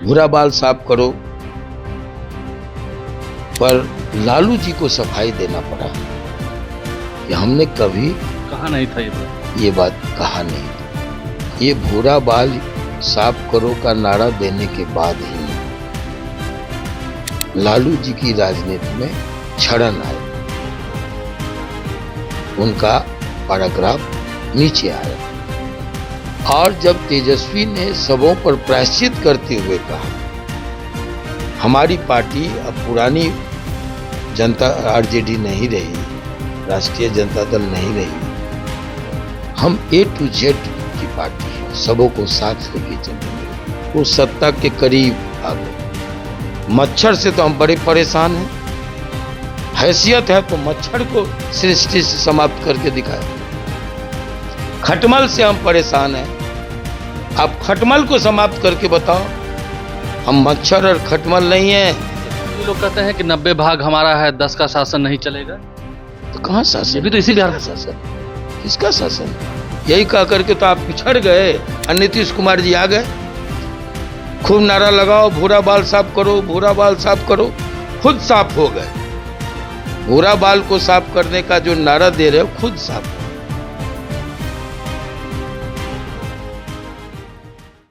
भूरा बाल साफ करो पर लालू जी को सफाई देना पड़ा कि हमने कभी कहा नहीं था ये बात कहा नहीं था। ये भूरा बाल साफ करो का नारा देने के बाद ही लालू जी की राजनीति में क्षरण आए, उनका पैराग्राफ नीचे आया। और जब तेजस्वी ने सबों पर प्रायश्चित करते हुए कहा हमारी पार्टी अब पुरानी जनता आरजेडी नहीं रही, राष्ट्रीय जनता दल नहीं रही, हम A to Z की पार्टी है, सबों को साथ लेके चलेंगे। वो सत्ता के करीब आ गए। मच्छर से तो हम बड़े परेशान हैं, हैसियत है तो मच्छर को सृष्टि से समाप्त करके दिखाए। खटमल से हम परेशान हैं, आप खटमल को समाप्त करके बताओ। हम मच्छर और खटमल नहीं है। ये लोग कहते हैं कि 90 भाग हमारा है, 10 का शासन नहीं चलेगा। तो कहाँ शासन? ये भी तो इसी बिहार का शासन, किसका शासन? यही कह करके तो आप पिछड़ गए और नीतीश कुमार जी आ गए। खूब नारा लगाओ भूरा बाल साफ करो, भूरा बाल साफ करो, खुद साफ हो गए। भूरा बाल को साफ करने का जो नारा दे रहे हो खुद साफ हो।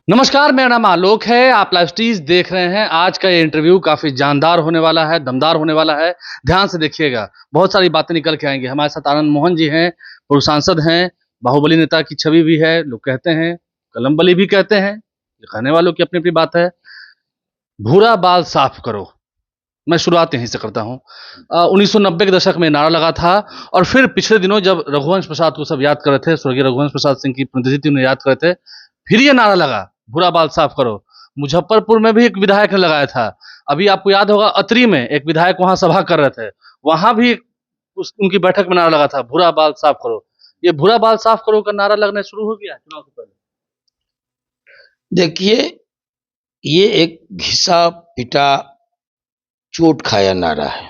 नमस्कार, मेरा नाम आलोक है, आप लाइव स्टीज देख रहे हैं। आज का ये इंटरव्यू काफी जानदार होने वाला है, दमदार होने वाला है। ध्यान से देखिएगा, बहुत सारी बातें निकल के आएंगी। हमारे साथ आनंद मोहन जी हैं, पूर्व सांसद हैं, बाहुबली नेता की छवि भी है, लोग कहते हैं, कलम बली भी कहते हैं, ये कहने वालों की अपनी अपनी बात है। भूरा बाल साफ करो, मैं शुरुआत यहीं से करता हूँ। 1990 के दशक में नारा लगा था और फिर पिछले दिनों जब रघुवंश प्रसाद को सब याद कर रहे थे, स्वर्गीय रघुवंश प्रसाद सिंह की पुण्यतिथि उन्हें याद कर रहे थे, फिर ये नारा लगा भूरा बाल साफ करो। मुजफ्फरपुर में भी एक विधायक ने लगाया था। अभी आपको याद होगा अतरी में एक विधायक वहां सभा कर रहे थे, वहां भी उनकी बैठक में नारा लगा था भूरा बाल साफ करो। ये भूरा बाल साफ करो का नारा लगना शुरू हो गया चुनाव से पहले। देखिए, ये एक घिसा पिटा चोट खाया नारा है।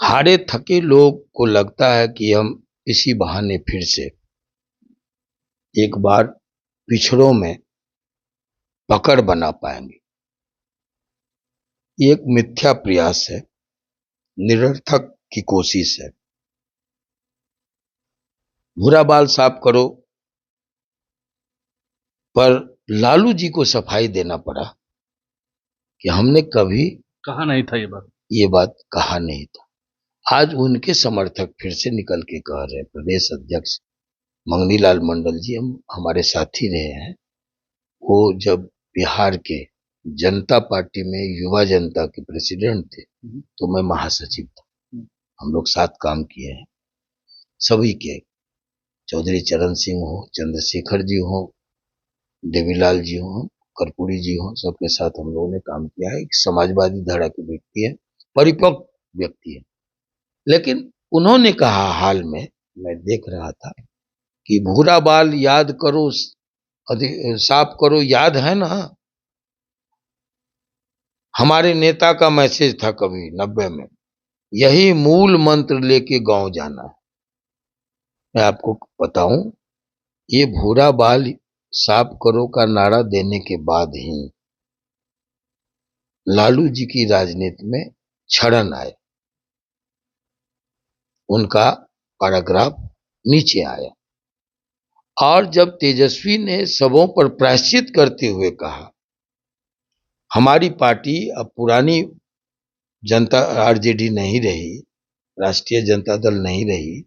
हारे थके लोग को लगता है कि हम इसी बहाने फिर से एक बार पिछड़ों में पकड़ बना पाएंगे। ये एक मिथ्या प्रयास है, निरर्थक की कोशिश है। भूरा बाल साफ करो पर लालू जी को सफाई देना पड़ा कि हमने कभी कहा नहीं था ये बात कहा नहीं था। आज उनके समर्थक फिर से निकल के कह रहे हैं। प्रदेश अध्यक्ष मंगनी लाल मंडल जी हम हमारे साथी रहे हैं। वो जब बिहार के जनता पार्टी में युवा जनता के प्रेसिडेंट थे तो मैं महासचिव था। हम लोग साथ काम किए हैं, सभी के, चौधरी चरण सिंह हो, चंद्रशेखर जी हो, देवीलाल जी हो, कर्पूरी जी हो, सबके साथ हम लोगों ने काम किया है। एक समाजवादी धारा के व्यक्ति है, परिपक्व व्यक्ति है। लेकिन उन्होंने कहा, हाल में मैं देख रहा था कि भूरा बाल याद करो साफ करो, याद है ना? हमारे नेता का मैसेज था कभी 90 में, यही मूल मंत्र लेके गांव जाना है। मैं आपको बताऊं, ये भूरा बाल साफ करो का नारा देने के बाद ही लालू जी की राजनीति में क्षरण आए, उनका पैराग्राफ नीचे आया। और जब तेजस्वी ने सबों पर प्रायश्चित करते हुए कहा हमारी पार्टी अब पुरानी जनता आरजेडी नहीं रही, राष्ट्रीय जनता दल नहीं रही,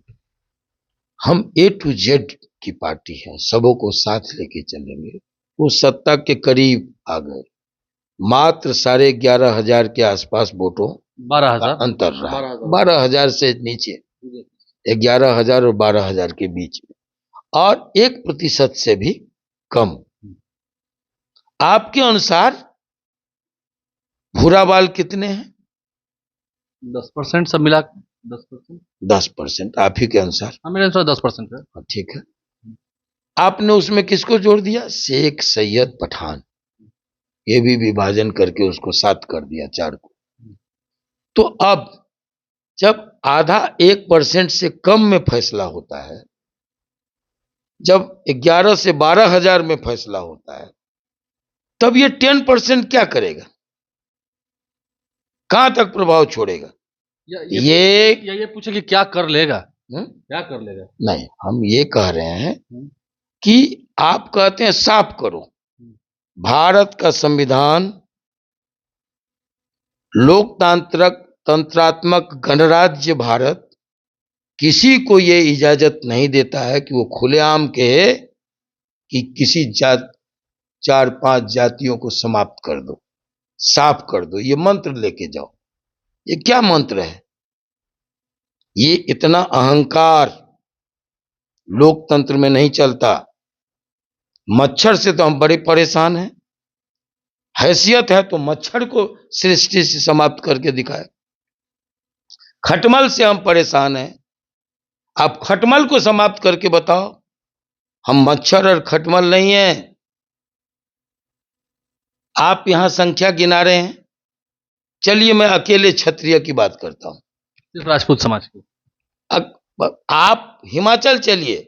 हम A to Z की पार्टी है, सबों को साथ लेके चलेंगे। वो सत्ता के करीब आ गए। मात्र 11,500 के आसपास वोटों 12,000 अंतर रहा, 12,000 से नीचे, 11,000 और 12,000 के बीच में, और 1% से भी कम। आपके अनुसार भूरा बाल कितने हैं? 10% सब मिला 10%। 10% आप ही के अनुसार? मेरे अनुसार 10% है। ठीक है। आपने उसमें किसको जोड़ दिया? शेख सैयद पठान, ये भी विभाजन करके उसको 7 कर दिया, 4 को। तो अब जब आधा 1% से कम में फैसला होता है, जब 11 से 12,000 में फैसला होता है, तब ये 10% क्या करेगा, कहां तक प्रभाव छोड़ेगा? ये पूछे कि क्या कर लेगा, क्या कर लेगा? नहीं, हम ये कह रहे हैं कि आप कहते हैं साफ करो। भारत का संविधान लोकतांत्रिक तंत्रात्मक गणराज्य भारत किसी को ये इजाजत नहीं देता है कि वो खुलेआम कहे कि किसी जात 4-5 जातियों को समाप्त कर दो, साफ कर दो, ये मंत्र लेके जाओ। ये क्या मंत्र है? ये इतना अहंकार लोकतंत्र में नहीं चलता। मच्छर से तो हम बड़े परेशान हैं, हैसियत है तो मच्छर को सृष्टि से समाप्त करके दिखाए। खटमल से हम परेशान हैं, आप खटमल को समाप्त करके बताओ। हम मच्छर और खटमल नहीं हैं। आप यहां संख्या गिना रहे हैं, चलिए मैं अकेले क्षत्रिय की बात करता हूं, सिर्फ राजपूत समाज की। आप हिमाचल चलिए,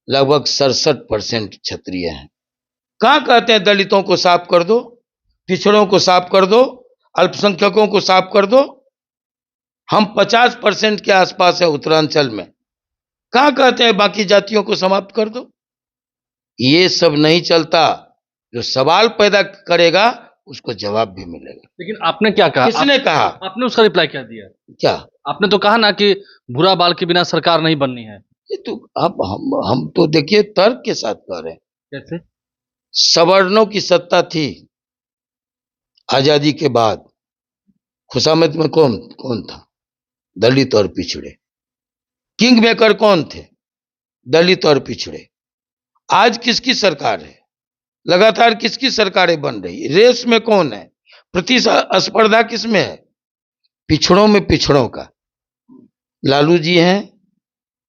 लगभग 67% क्षत्रिय हैं। कहां कहते हैं दलितों को साफ कर दो, पिछड़ों को साफ कर दो, अल्पसंख्यकों को साफ कर दो? हम 50% के आसपास है उत्तरांचल में, कहां कहते हैं बाकी जातियों को समाप्त कर दो? ये सब नहीं चलता। जो सवाल पैदा करेगा उसको जवाब भी मिलेगा। लेकिन आपने क्या कहा? किसने कहा? आपने उसका रिप्लाई क्या दिया? क्या आपने तो कहा ना कि भूरा बाल के बिना सरकार नहीं बननी है। ये तो अब हम तो देखिए तर्क के साथ कह रहे हैं। कैसे? सवर्णों की सत्ता थी आजादी के बाद, खुशामद में कौन कौन था? दलित और पिछड़े। किंग मेकर कौन थे? दलित और पिछड़े। आज किसकी सरकार है? लगातार किसकी सरकारें बन रही है? रेस में कौन है? प्रतिस्पर्धा किसमें है? पिछड़ों में पिछड़ों का। लालू जी हैं,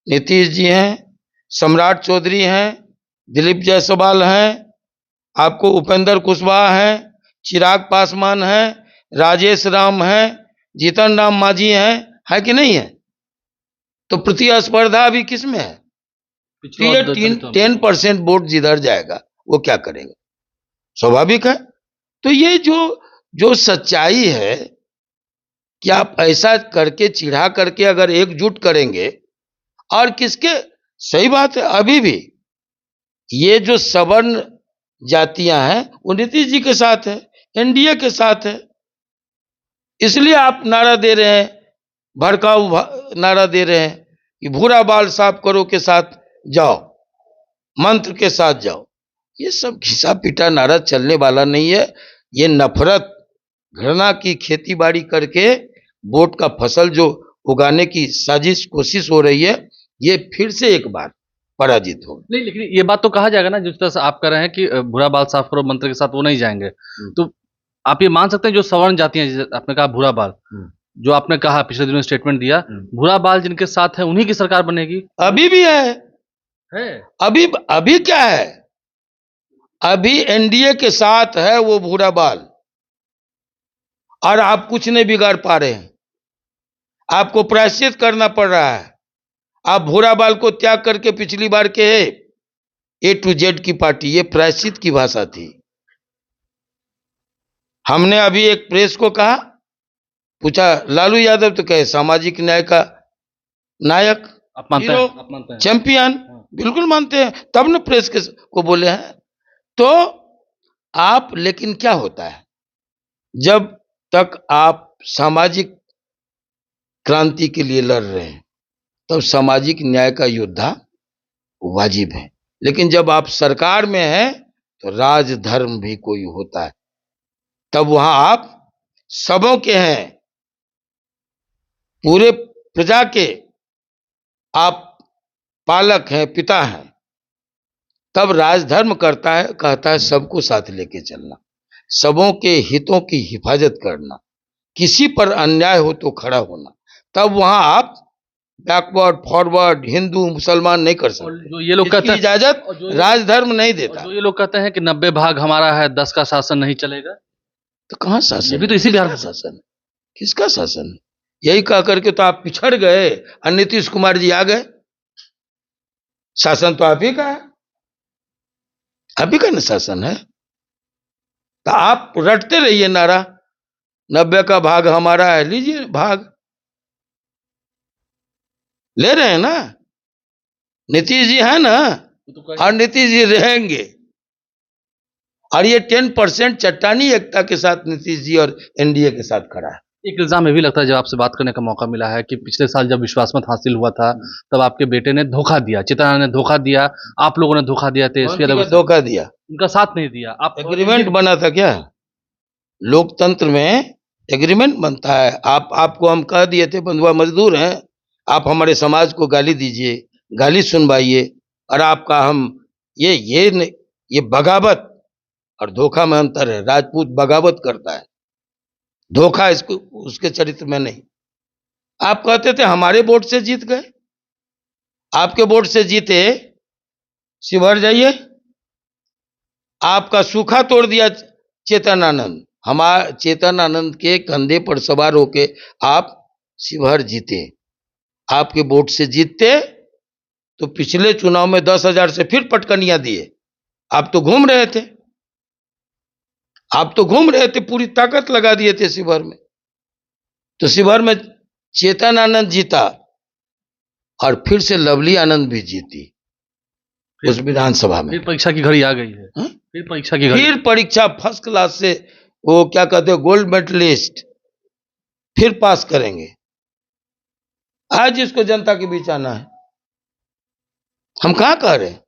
नीतीश जी हैं, सम्राट चौधरी हैं, दिलीप जायसवाल हैं, आपको उपेंद्र कुशवाहा हैं, चिराग पासवान हैं, राजेश राम हैं, जीतन राम मांझी हैं, है कि नहीं है? तो प्रतिस्पर्धा अभी किसमें है? तो ये 10% वोट जिधर जाएगा वो क्या करेगा? स्वाभाविक है। तो ये जो सच्चाई है कि आप ऐसा करके चिढ़ा करके अगर एकजुट करेंगे, और किसके, सही बात है, अभी भी ये जो सवर्ण जातियां हैं वो नीतीश जी के साथ है, एनडीए के साथ है। इसलिए आप नारा दे रहे हैं, भड़काऊ नारा दे रहे हैं कि भूरा बाल साफ करो के साथ जाओ, मंत्र के साथ जाओ। ये सब घिसा पिटा नारा चलने वाला नहीं है। ये नफरत घृणा की खेती बाड़ी करके वोट का फसल जो उगाने की साजिश कोशिश हो रही है, ये फिर से एक बार पराजित हो। नहीं, लेकिन ये बात तो कहा जाएगा ना, जिस तरह से आप कह रहे हैं कि भूरा बाल साफ करो मंत्र के साथ, वो नहीं जाएंगे। तो आप ये मान सकते हैं जो सवर्ण जातियां, जैसे आपने कहा भूरा बाल, जो आपने कहा पिछले दिनों स्टेटमेंट दिया, भूरा बाल जिनके साथ है उन्हीं की सरकार बनेगी। अभी भी है। अभी क्या है? अभी एनडीए के साथ है वो भूरा बाल, और आप कुछ नहीं बिगाड़ पा रहे हैं। आपको प्रायश्चित करना पड़ रहा है। आप भूरा बाल को त्याग करके पिछली बार के A to Z की पार्टी, ये प्रायश्चित की भाषा थी। हमने अभी एक प्रेस को कहा, पूछा लालू यादव, तो कहे सामाजिक न्याय का नायक, आप मानते हैं? चैंपियन। बिल्कुल मानते हैं, तब न प्रेस को बोले हैं। तो आप, लेकिन क्या होता है, जब तक आप सामाजिक क्रांति के लिए लड़ रहे हैं तब सामाजिक न्याय का योद्धा वाजिब है। लेकिन जब आप सरकार में हैं तो राजधर्म भी कोई होता है, तब वहां आप सबों के हैं, पूरे प्रजा के आप पालक हैं, पिता हैं। तब राजधर्म कहता है सबको साथ लेके चलना, सबों के हितों की हिफाजत करना, किसी पर अन्याय हो तो खड़ा होना। तब वहां आप बैकवर्ड फॉरवर्ड हिंदू मुसलमान नहीं कर सकते। जो ये लोग कहते हैं, इजाजत राजधर्म नहीं देता। जो ये लोग कहते हैं कि 90 भाग हमारा है, 10 का शासन नहीं चलेगा, तो कहां शासन? ये भी तो इसी बिहार का शासन है। किसका शासन है? यही कह करके तो आप पिछड़ गए और नीतीश कुमार जी आ गए। शासन तो आप ही का है, आप ही का ना शासन है। तो आप रटते रहिए नारा, 90 का भाग हमारा है, लीजिए भाग, ले रहे हैं ना, नीतीश जी है ना, और नीतीश जी रहेंगे। और ये 10% चट्टानी एकता के साथ नीतीश जी और एनडीए के साथ खड़ा है। एक इल्जाम ये भी लगता है, जब आपसे बात करने का मौका मिला है, कि पिछले साल जब विश्वास मत हासिल हुआ था तब आपके बेटे ने धोखा दिया, चेतन ने धोखा दिया, आप लोगों ने धोखा दिया, तेजस्वी यादव धोखा दिया, उनका साथ नहीं दिया। आप एग्रीमेंट बना था क्या? लोकतंत्र में एग्रीमेंट बनता है। आपको हम कह दिए थे बंधुआ मजदूर हैं, आप हमारे समाज को गाली दीजिए, गाली सुनवाइए, और आपका हम ये बगावत और धोखा में अंतर है। राजपूत बगावत करता है, धोखा इसको उसके चरित्र में नहीं। आप कहते थे हमारे वोट से जीत गए, आपके वोट से जीते, शिवहर जाइए, आपका सूखा तोड़ दिया चेतन आनंद, हमारे चेतन आनंद के कंधे पर सवार होके आप शिवहर जीते। आपके वोट से जीतते तो पिछले चुनाव में 10,000 से फिर पटकनियां दिए। आप तो घूम रहे थे, पूरी ताकत लगा दिए थे शिवहर में। तो शिवहर में चेतन आनंद जीता और फिर से लवली आनंद भी जीती उस विधानसभा में। फिर परीक्षा की घड़ी आ गई है। फिर परीक्षा की घड़ी, फिर परीक्षा फर्स्ट क्लास से, वो क्या कहते हैं, गोल्ड मेडलिस्ट, फिर पास करेंगे। आज इसको जनता के बीच आना है। हम कहां कह रहे हैं,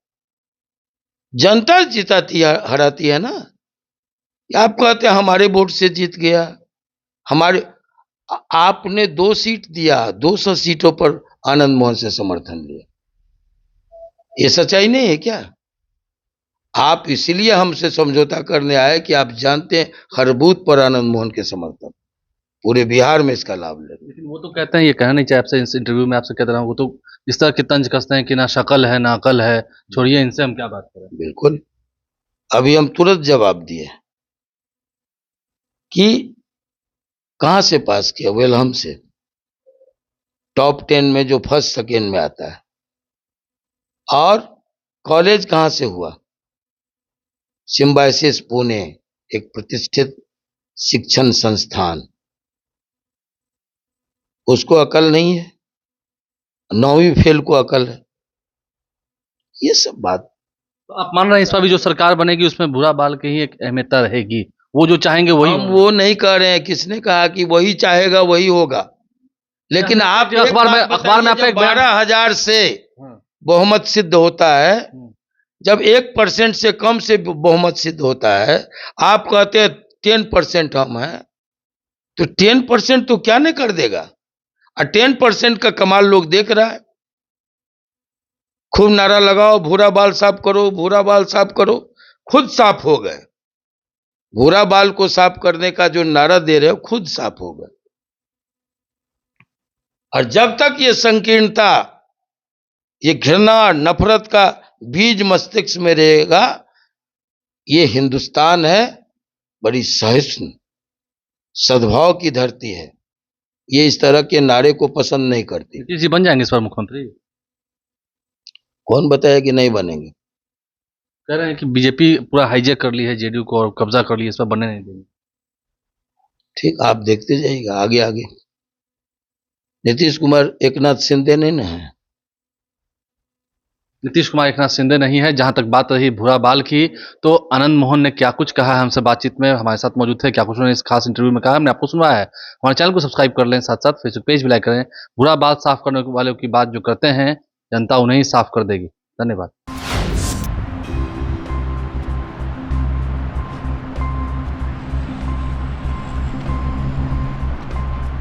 जनता जिताती है, हराती है ना। आप कहते हैं हमारे वोट से जीत गया, आपने 2 सीट दिया, 200 सीटों पर आनंद मोहन से समर्थन लिया। ये सच्चाई नहीं है क्या? आप इसलिए हमसे समझौता करने आए कि आप जानते हैं हर बूथ पर आनंद मोहन के समर्थक पूरे बिहार में इसका लाभ ले। लेकिन वो तो कहते हैं, ये कहना नहीं चाहिए आपसे, इस इंटरव्यू में आपसे कहते रहा हूँ, वो तो इस तरह की तंज कसते हैं कि ना शक्ल है ना अकल है, छोड़िए इनसे, हम क्या बात करें। बिल्कुल, अभी हम तुरंत जवाब दिए कि कहां से पास किया, वेलहम से, टॉप 10 में जो फर्स्ट सेकेंड में आता है। और कॉलेज कहां से हुआ, सिम्बायोसिस पुणे, एक प्रतिष्ठित शिक्षण संस्थान। उसको अकल नहीं है, 9वीं फेल को अकल है। ये सब बात, तो आप मान रहे हैं इस बार भी जो सरकार बनेगी उसमें भूरा बाल की ही एक अहमियता रहेगी, वो जो चाहेंगे वही हम वो नहीं कह रहे हैं। किसने कहा कि वही चाहेगा वही होगा? लेकिन आप अखबार में आपका 12,000 से बहुमत सिद्ध होता है, जब 1% से कम से बहुमत सिद्ध होता है, आप कहते हैं 10% हम हैं, तो 10% तो क्या नहीं कर देगा। और 10% का कमाल लोग देख रहा है। खूब नारा लगाओ, भूरा बाल साफ करो, भूरा बाल साफ करो, खुद साफ हो गए। भूरा बाल को साफ करने का जो नारा दे रहे हो, खुद साफ हो गए। और जब तक ये संकीर्णता, ये घृणा, नफरत का बीज मस्तिष्क में रहेगा, ये हिंदुस्तान है बड़ी सहिष्णु, सद्भाव की धरती है, ये इस तरह के नारे को पसंद नहीं करती। नीतीश जी बन जाएंगे इस बार मुख्यमंत्री? कौन बताया कि नहीं बनेंगे? कह रहे हैं कि बीजेपी पूरा हाईजैक कर ली है जेडीयू को और कब्जा कर लिया, इस बार बनने नहीं देंगे। ठीक, आप देखते जाइएगा आगे आगे। नीतीश कुमार एकनाथ शिंदे नहीं ना है। नीतीश कुमार एकनाथ शिंदे नहीं है। जहां तक बात रही भूरा बाल की, तो आनंद मोहन ने क्या कुछ कहा है हमसे बातचीत में, हमारे साथ मौजूद थे, क्या कुछ उन्होंने इस खास इंटरव्यू में कहा, हमने आपको सुनवाया है। हमारे चैनल को सब्सक्राइब कर लें, साथ साथ फेसबुक पेज भी लाइक करें। भूरा बाल साफ करने वालों की बात जो करते हैं, जनता उन्हें ही साफ कर देगी। धन्यवाद।